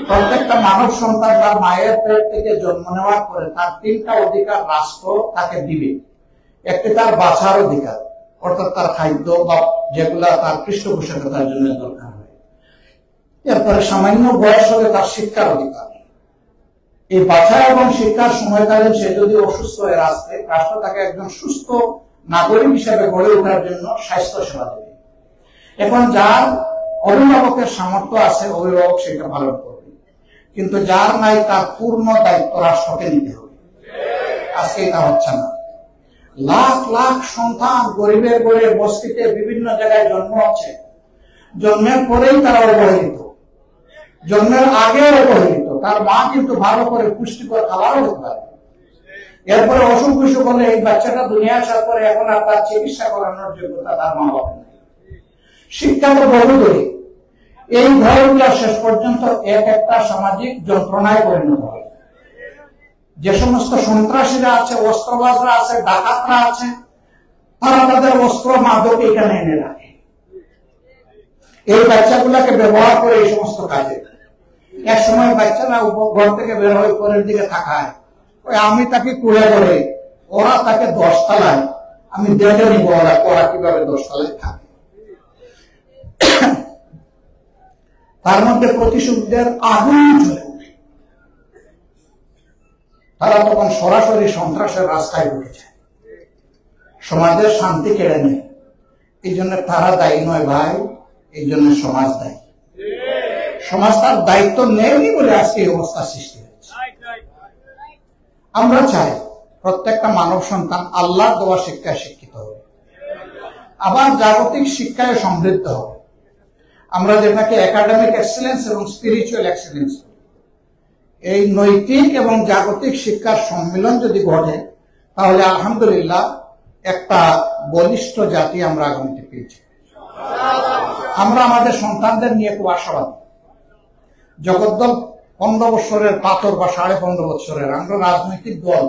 প্রত্যেকটা মানব সন্তান তার মায়ের পেট থেকে জন্ম নেওয়ার পরে তার 3টা অধিকার রাষ্ট্র তাকে দিবে। একটি তার বাঁচার অধিকার, অর্থাৎ তার খাদ্য বা যেগুলা তার পৃষ্ঠপোষকতার জন্য দরকার হয়। এরপরে সামান্য বয়স হলে তার শিক্ষার অধিকার। এই বাঁচা এবং শিক্ষার সময়কালীন সে যদি অসুস্থ হয়ে রাষ্ট্র তাকে একজন সুস্থ নাগরিক হিসেবে গড়ে ওঠার জন্য স্বাস্থ্য সেবা দেবে। এখন যার অভিভাবকের সামর্থ্য আছে, অভিভাবক সেটা পালন করবে, কিন্তু যার নাই তার পূর্ণ দায়িত্ব রাষ্ট্রকে নিতে হবে। আজকে এটা হচ্ছে না। লাখ লাখ সন্তান গরিবের ঘরে বস্তিতে বিভিন্ন জায়গায় জন্ম হচ্ছে। জন্মের পরেই তারা অবহেলিত, জন্মের আগে অবহেলিত। তার মা কিন্তু ভালো করে পুষ্টিকর খাবারও হতে পারে। এরপরে অসুখ বিসুখ হলে এই বাচ্চাটা দুনিয়া আসার পরে এখন আর তার চিকিৎসা করানোর যোগ্যতা তার মা বাবা নেই। শিক্ষা তো বহুদূরে। এই ঘরগুলো শেষ পর্যন্ত একটা সামাজিক যন্ত্রণায় পরিণত হয়। যে সমস্ত সন্ত্রাসীরা আছে, অস্ত্রবাজরা আছে, ডাকাতরা আছে, তারা তাদের অস্ত্র মাদক এখানে এনে রাখে। এই বাচ্চাগুলাকে ব্যবহার করে এই সমস্ত কাজে। এক সময় বাচ্চারা ঘর থেকে বের হয়ে উপরের দিকে তাকায়, আমি তাকে কুড়ে ধরে, ওরা তাকে 10 তলায়, আমি দেখে নিব ওরা কিভাবে 10 তলায় থাকে। তার মধ্যে প্রতিশোধের আগুন চলে ওঠে। তারা তখন সরাসরি সন্ত্রাসের রাস্তায় উঠে যায়, সমাজের শান্তি কেড়ে নেয়। এই জন্য তারা দায়ী নয় ভাই, এই জন্য সমাজ দায়ী। সমাজ তার দায়িত্ব নেয়নি বলে আজকে এই অবস্থা সৃষ্টি হয়েছে। আমরা চাই প্রত্যেকটা মানব সন্তান আল্লাহর দেওয়া শিক্ষায় শিক্ষিত হবে, আবার জাগতিক শিক্ষায় সমৃদ্ধ হবে। আমরা যেটাকে একাডেমিক এক্সেলেন্স এবং স্পিরিচুয়াল এক্সেলেন্স, এই নৈতিক এবং জাগতিক শিক্ষার সম্মিলন যদি ঘটে, তাহলে আলহামদুলিল্লাহ একটা বলিষ্ঠ জাতি আমরা আগামীতে পেয়েছি। আমরা আমাদের সন্তানদের নিয়ে খুব আশাবাদী। জগদ্দল 15 বছরের পাথর বা 15.5 বছরের, আমরা রাজনৈতিক দল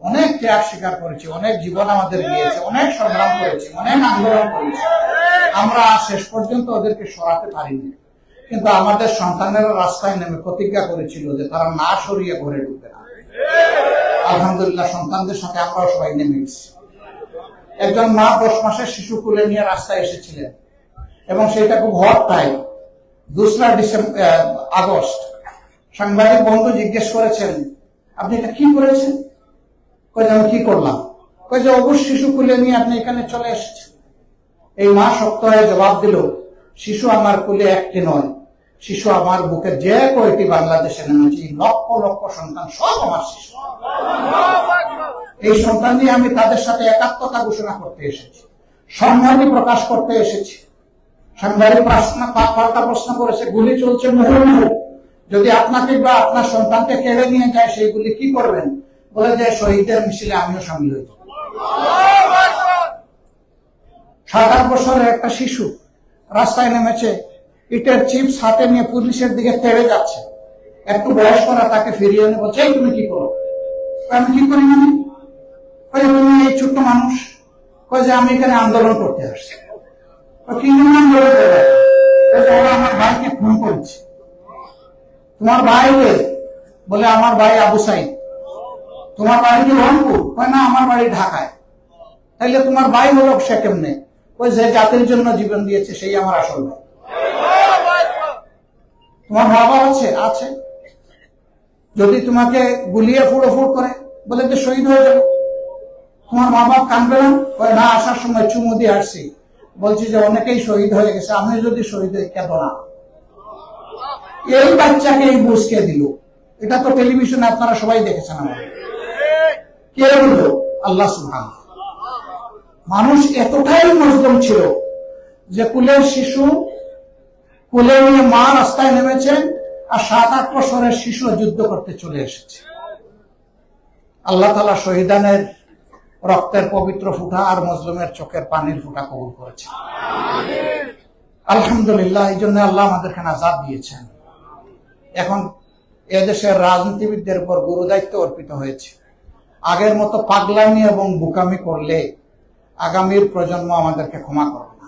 অনেক ত্যাগ স্বীকার করেছি, অনেক জীবন আমাদের গিয়েছে, অনেক সংগ্রাম করেছি, অনেক আন্দোলন করেছি। আমরা শেষ পর্যন্ত ওদেরকে সরাতে পারিনি, কিন্তু আমাদের সন্তানেরা রাস্তায় নেমে প্রতিজ্ঞা করেছিল যে তারা না সরিয়ে ঘরে ঢুকবে না। আলহামদুলিল্লাহ সন্তানদের সাথে আমরাও সবাই নেমে গেছি। একজন মা 10 মাসের শিশু কুলে নিয়ে রাস্তায় এসেছিলেন এবং সেটা খুব হট টাইম, 2 আগস্ট। সাংবাদিক বন্ধু জিজ্ঞেস করেছেন, আপনি এটা কি করেছেন? কই আমি কি করলাম? কই যে অবশ্য শিশু কুলে নিয়ে আপনি এখানে চলে এসেছেন। এই মা শক্ত হয়ে জবাব দিল, শিশু আমার কুলে একটি নয়, শিশু আমার বুকে যে কয়টি বাংলাদেশে নেমেছি, লক্ষ লক্ষ সন্তান সব আমার শিশু। এই সন্তান নিয়ে আমি তাদের সাথে একাত্মতা ঘোষণা করতে এসেছি, সংহতি প্রকাশ করতে এসেছি। সাংবাদিক পাল্টা প্রশ্ন করেছে, গুলি চলছে মুহুর্মুহু, যদি আপনাকে বা আপনার সন্তানকে কেড়ে নিয়ে যায় সেইগুলি কি করবেন? বলে যে শহীদদের মিছিলে আমিও সামিল হইব। 7-8 বছরের একটা শিশু রাস্তায় নেমেছে, ইটের চিপস হাতে নিয়ে পুলিশের দিকে তেড়ে যাচ্ছে। একটু বয়স করা তাকে ফিরিয়ে এনে বলছে, তুমি কি করো? আমি কি করি মানে? তুমি এই ছোট্ট মানুষ, কয় যে আমি এখানে আন্দোলন করতে আসছি। কি জন্য আন্দোলন করে? ওরা আমার ভাইকে খুন করেছে। তোমার ভাই বলে আমার ভাই আবু সাইদ। তোমার বাড়ি কি রংপুর? কয় না, আমার বাড়ি ঢাকায়। তাইলে তোমার ভাই হলো সে কেমনে? ওই যে জাতির জন্য জীবন দিয়েছে সেই আমার আসল ভাই। তোমার বাবা আছে? আছে। যদি তোমাকে গুলিয়ে ফুড়ো করে, বলে যে শহীদ হয়ে যাবে, তোমার মা বাপ কাঁদবে না? কয় না, আসার সময় চুমু দিয়ে আসছি, বলছি যে অনেকেই শহীদ হয়ে গেছে, আমি যদি শহীদ হই কেন না? এই বাচ্চাকে এই বুঝকে দিল। এটা তো টেলিভিশনে আপনারা সবাই দেখেছেন। কে বলল? আল্লাহ সুবহানাহু। মানুষ এতটাই মজলুম ছিল যে কুলের শিশু কোলে নিয়ে মা রাস্তায় নেমেছেন, আর 7-8 বছরের শিশু যুদ্ধ করতে চলে এসেছে। আল্লাহ তাআলা শহীদানের রক্তের পবিত্র ফুটা আর মজলুমের চোখের পানির ফুটা কবুল করেছে। আলহামদুলিল্লাহ, এই জন্য আল্লাহ আমাদেরকে নাজাত দিয়েছেন। এখন এদেশের রাজনীতিবিদদের উপর গুরু দায়িত্ব অর্পিত হয়েছে। আগের মতো পাগলামি এবং বুকামি করলে আগামীর প্রজন্ম আমাদেরকে ক্ষমা করবে না।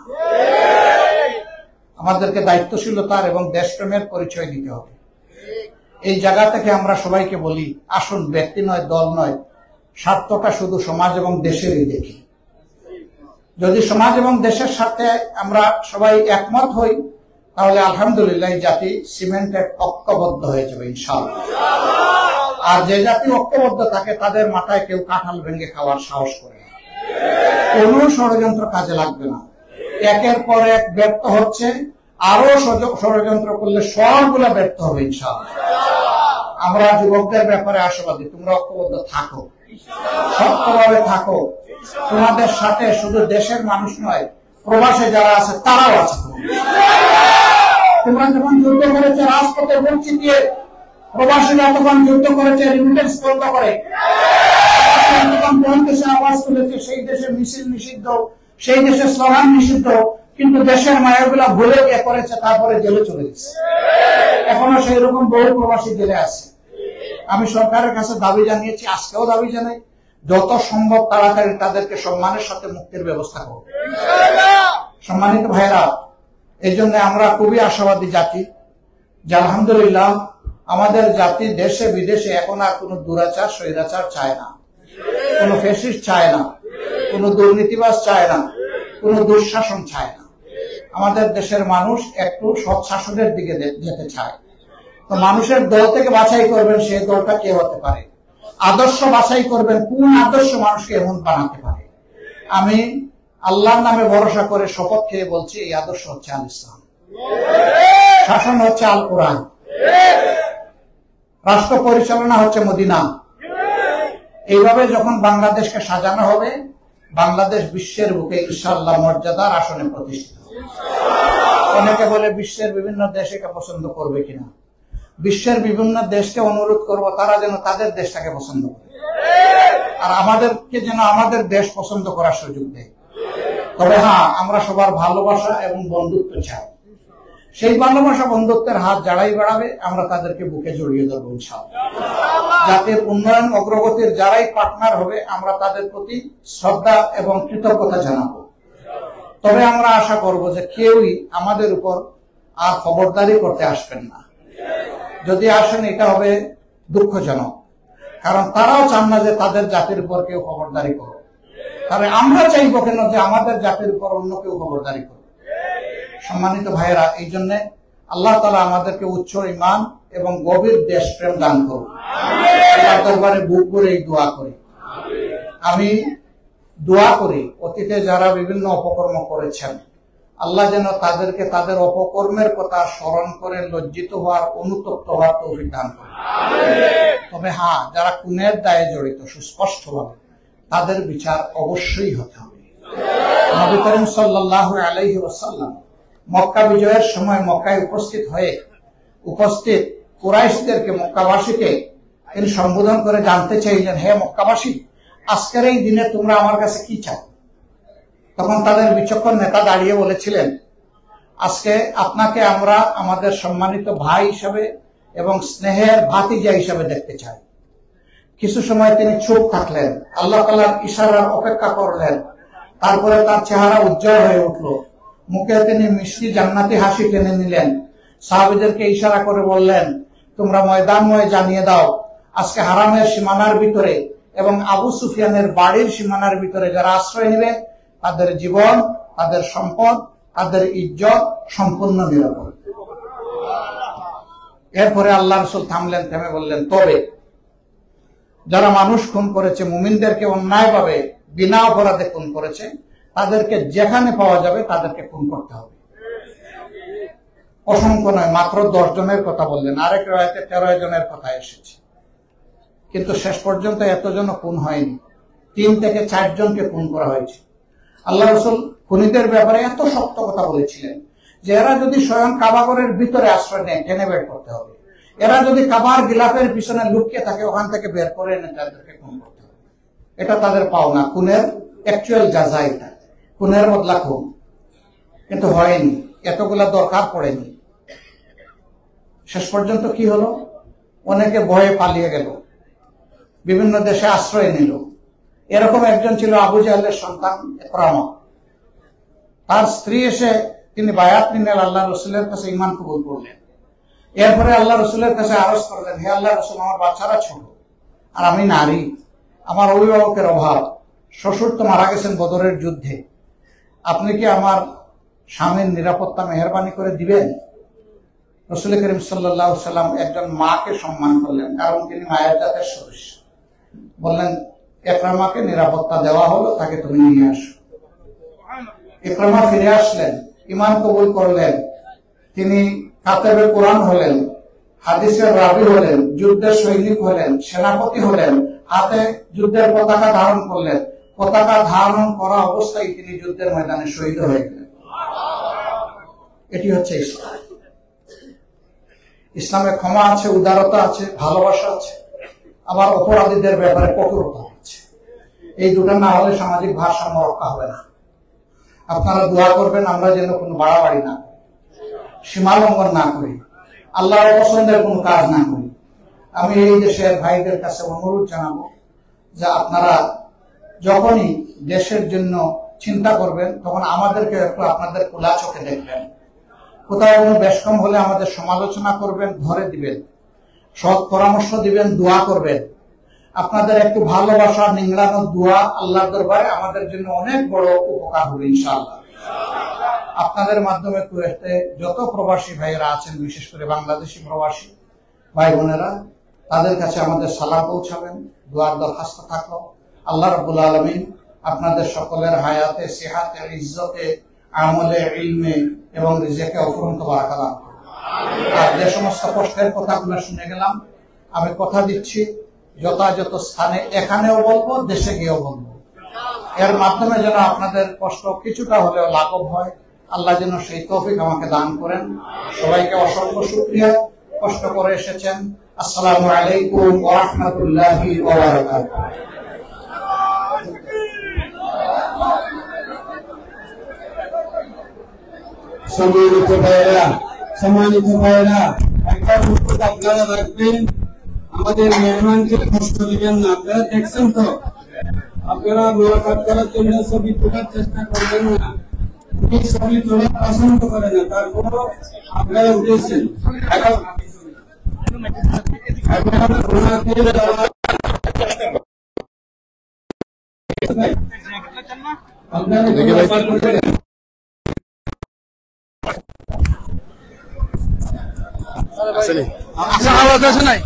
আমাদেরকে দায়িত্বশীলতার এবং দেশপ্রেমের পরিচয় দিতে হবে। এই জায়গা থেকে আমরা সবাইকে বলি, আসুন ব্যক্তি নয়, দল নয়, স্বার্থটা শুধু সমাজ এবং দেশেরই দেখি। যদি সমাজ এবং দেশের সাথে আমরা সবাই একমত হই, তাহলে আলহামদুলিল্লাহ এই জাতি সিমেন্টের ঐক্যবদ্ধ হয়ে যাবে ইনশাআল্লাহ। আর যে জাতি ঐক্যবদ্ধ থাকে, তাদের মাথায় কেউ কাঁঠাল ভেঙে খাওয়ার সাহস করে না। কোন ষড়যন্ত্র কাজে লাগবে না। একের পর এক ব্যর্থ হচ্ছে, আরো ষড়যন্ত্র করলে সবগুলা ব্যর্থ হবে ইনশাআল্লাহ। আমরা যুবকদের ব্যাপারে আশাবাদী, তোমরা ঐক্যবদ্ধ থাকো, শক্তভাবে থাকো। তোমাদের সাথে শুধু দেশের মানুষ নয়, প্রবাসে যারা আছে তারাও আছে। তোমরা যখন যুদ্ধ করেছে রাজপথে বঞ্চি দিয়ে, প্রবাসীরা তখন যুদ্ধ করেছে রিমিটেন্স বন্ধ করে, কোন দেশে আওয়াজ তুলেছে সেই দেশে মিছিল নিষিদ্ধ, সেই দেশে স্লোগান নিষিদ্ধ, কিন্তু দেশের মায়াগুলা ভুলে গিয়ে করেছে, তারপরে জেলে চলে গেছে। এখনো সেই রকম বহু প্রবাসী জেলে আছে। আমি সরকারের কাছে দাবি জানিয়েছি, আজকেও দাবি জানাই, যত সম্ভব তাড়াতাড়ি তাদেরকে সম্মানের সাথে মুক্তির ব্যবস্থা করব। সম্মানিত ভাইরা, এই জন্য আমরা খুবই আশাবাদী জাতি যে আলহামদুলিল্লাহ আমাদের জাতি দেশে বিদেশে এখন আর কোনো দুরাচার স্বৈরাচার চায় না, কোনো ফ্যাসিস্ট চায় না, কোনো দুর্নীতিবাজ চায় না, কোনো দুঃশাসন চায় না। আমাদের দেশের মানুষ একটু সৎ শাসনের দিকে যেতে চায়। তো মানুষের দল থেকে বাছাই করবেন সেই দলটা কে হতে পারে, আদর্শ বাছাই করবেন কোন আদর্শ মানুষকে এমন বানাতে পারে। আমি আল্লাহর নামে ভরসা করে শপথ খেয়ে বলছি, এই আদর্শ হচ্ছে আল ইসলাম, শাসন হচ্ছে আল কোরআন, রাষ্ট্র পরিচালনা হচ্ছে মদিনা। এইভাবে যখন বাংলাদেশকে সাজানো হবে, বাংলাদেশ বিশ্বের বুকে ইনশাআল্লাহ মর্যাদার আসনে প্রতিষ্ঠিত। অনেকে বলে বিশ্বের বিভিন্ন দেশকে পছন্দ করবে কিনা। বিশ্বের বিভিন্ন দেশকে অনুরোধ করব তারা যেন তাদের দেশটাকে পছন্দ করে, আর আমাদেরকে যেন আমাদের দেশ পছন্দ করার সুযোগ দেয়। তবে হ্যাঁ, আমরা সবার ভালোবাসা এবং বন্ধুত্ব চাই। সেই ভালোবাসা বন্ধুত্বের হাত যারাই বাড়াবে, আমরা তাদেরকে বুকে জড়িয়ে ধরবো ইনশাআল্লাহ। জাতির উন্নয়ন অগ্রগতির যারাই পার্টনার হবে, আমরা তাদের প্রতি শ্রদ্ধা এবং কৃতজ্ঞতা জানাবো। তবে আমরা আশা করব যে কেউই আমাদের উপর আর খবরদারি করতে আসবেন না। যদি আসেন, এটা হবে দুঃখজনক, কারণ তারাও চান না যে তাদের জাতির উপর কেউ খবরদারি করুক। তাহলে আমরা চাইব কেন যে আমাদের জাতির উপর অন্য কেউ খবরদারি করুক? সম্মানিত ভাইয়েরা, এই জন্য আল্লাহ তাআলা আমাদেরকে উচ্চ ঈমান এবং গভীর দেশপ্রেম দান করুন। আল্লাহর দরবারে বুক ভরে এই দোয়া করি। আমি দোয়া করি অতীতে যারা বিভিন্ন অপকর্ম করেছেন, আল্লাহ যেন তাদেরকে তাদের অপকর্মের কথা স্মরণ করে লজ্জিত হওয়ার, অনুতপ্ত হওয়ার তৌফিক দান করেন। তবে হ্যাঁ, যারা খুনের দায়ে জড়িত সুস্পষ্টভাবে, তাদের বিচার অবশ্যই হতে হবে। নবী করিম সাল্লাল্লাহু আলাইহি ওয়াসাল্লাম মক্কা বিজয়ের সময় মক্কায় উপস্থিত কুরাইশদেরকে, মক্কাবাসীকে তিনি সম্বোধন করে জানতে চাইলেন, হে মক্কাবাসী, আজকের এই দিনে তোমরা আমার কাছে কি চাও? তখন তাদের বিচক্ষণ নেতা দাঁড়িয়ে বলেছিলেন, আজকে আপনাকে আমরা আমাদের সম্মানিত ভাই হিসাবে এবং স্নেহের ভাতিজা হিসাবে দেখতে চাই। কিছু সময় তিনি চুপ থাকলেন, আল্লাহ তাআলার ইশারার অপেক্ষা করলেন। তারপরে তার চেহারা উজ্জ্বল হয়ে উঠল, মুখে তিনি মিষ্টি জান্নাতি হাসি টেনে নিলেন। সাহাবীদেরকে ইশারা করে বললেন, তোমরা ময়দানময় জানিয়ে দাও, আজকে হারামের সীমানার ভিতরে এবং আবু সুফিয়ানের বাড়ির সীমানার ভিতরে যারা আশ্রয় নেবে, তাদের জীবন, তাদের সম্পদ, তাদের ইজ্জত সম্পূর্ণ নিরাপদ। এরপরে আল্লাহ রাসূল থামলেন, থেমে বললেন, তবে যারা মানুষ খুন করেছে, মুমিনদেরকে অন্যায়ভাবে বিনা অপরাধে খুন করেছে, তাদেরকে যেখানে পাওয়া যাবে তাদেরকে খুন করতে হবে। অসংখ্য নয়, মাত্র 10 জনের কথা বললেন। আরেক রায়তে 13 জনের কথা এসেছে। কিন্তু শেষ পর্যন্ত এতজন খুন হয়নি, 3 থেকে 4 জনকে খুন করা হয়েছে। আল্লাহ রাসূল খুনিদের ব্যাপারে এত শক্ত কথা বলেছিলেন যে এরা যদি স্বয়ং কাবাগরের ভিতরে আশ্রয় নেয়, টেনে বের করতে হবে। এরা যদি কাবার গিলাফের পিছনে লুকিয়ে থাকে, ওখান থেকে বের করে এনে তাদেরকে খুন করতে হবে। এটা তাদের পাওনা, খুনের অ্যাকচুয়াল জাযা এটা, খুনের বদলা খুন। কিন্তু হয়নি, এতগুলা দরকার পড়েনি। শেষ পর্যন্ত কি হলো? অনেকে ভয়ে পালিয়ে গেল, বিভিন্ন দেশে আশ্রয় নিল। এরকম একজন ছিল আবু জাহলের সন্তান ইকরামা। তার স্ত্রী এসে তিনি বায়াত নিলেন, আল্লাহ রসুলের কাছে ঈমান কবুল করলেন। এরপরে আল্লাহ রসুলের কাছে আরজ করলেন, হে আল্লাহ রসুল, আমার বাচ্চারা ছোট আর আমি নারী, আমার অভিভাবকের অভাব, শ্বশুর তো মারা গেছেন বদরের যুদ্ধে, আপনি কি আমার স্বামীর নিরাপত্তা মেহরবানি করে দিবেন? রাসূল করিম সাল্লাল্লাহু আলাইহি সাল্লাম একজন মাকে সম্মান করলেন, কারণ তিনি মায়ের জাতের সদস্য। বললেন, ইকরামাকে নিরাপত্তা দেওয়া হলো, তাকে তুমি নিয়ে আসো। ইকরামা ফিরে আসলেন, ঈমান কবুল করলেন, তিনি কাতেবে কোরআন হলেন, হাদিসের রাবি হলেন, যুদ্ধের সৈনিক হলেন, সেনাপতি হলেন, হাতে যুদ্ধের পতাকা ধারণ করলেন। পতাকা ধারণ করা অবস্থায় তিনি যুদ্ধের ময়দানে শহীদ হয়ে গেলেন। এটি হচ্ছে ইসলাম। ইসলামে ক্ষমা আছে, উদারতা আছে, ভালোবাসা আছে, আবার অপরাধীদের ব্যাপারে কঠোরতা আছে। এই দুটো না হলে সামাজিক ভারসাম্য রক্ষা হবে না। আপনারা দোয়া করবেন আমরা যেন কোনো বাড়াবাড়ি না করি, সীমা লঙ্ঘন না করি, আল্লাহর পছন্দের কোনো কাজ না করি। আমি এই দেশের ভাইদের কাছে অনুরোধ জানাবো যে আপনারা যখনই দেশের জন্য চিন্তা করবেন, তখন আমাদেরকে একটু আপনাদের খোলা চোখে দেখবেন। কোথাও কোনো বেশকম হলে আমাদের সমালোচনা করবেন, ধরে দিবেন, সৎ পরামর্শ দিবেন, দোয়া করবেন। আপনাদের একটু ভালোবাসা, নিংড়ানো দোয়া আল্লাহর দরবারে আমাদের জন্য অনেক বড় উপকার হবে ইনশাআল্লাহ। আপনাদের মাধ্যমে কুয়েতে যত প্রবাসী ভাইয়েরা আছেন, বিশেষ করে বাংলাদেশি প্রবাসী ভাই বোনেরা, তাদের কাছে আমাদের সালাম পৌঁছাবেন, দোয়ার দরখাস্ত থাকলো। আল্লাহ রাব্বুল আলামিন আপনাদের সকলের হায়াতে, সেহাতে, ইজ্জতে, আমলে, ইলমে এবং রিজেকে অফুরন্ত বারাকা দান করুন। আর যে সমস্ত কষ্টের কথাগুলো শুনে গেলাম, আমি কথা দিচ্ছি যথাযথ স্থানে এখানেও বলবো, দেশে গিয়েও বলবো। এর মাধ্যমে যেন আপনাদের কষ্ট কিছুটা হলেও লাঘব হয়। আল্লাহ যেন সেই তৌফিক আমাকে দান করেন। সবাইকে অসংখ্য শুকরিয়া, কষ্ট করে এসেছেন। আসসালামু আলাইকুম ওয়া রাহমাতুল্লাহি ওয়া বারাকাতুহু। সম্মানিত ভাইয়েরা, একটা অনুরোধ আপনারা রাখবেন, আমাদের মেহমানকে কষ্ট দিবেন না। আপনারা দেখছেন তো, আপনারা মোলাকাত করার জন্য ছবি তোলার চেষ্টা করবেন না। উনি ছবি তোলা পছন্দ করে না, তারপর আপনারা উঠেছেন। আওয়াজ আসে নাই।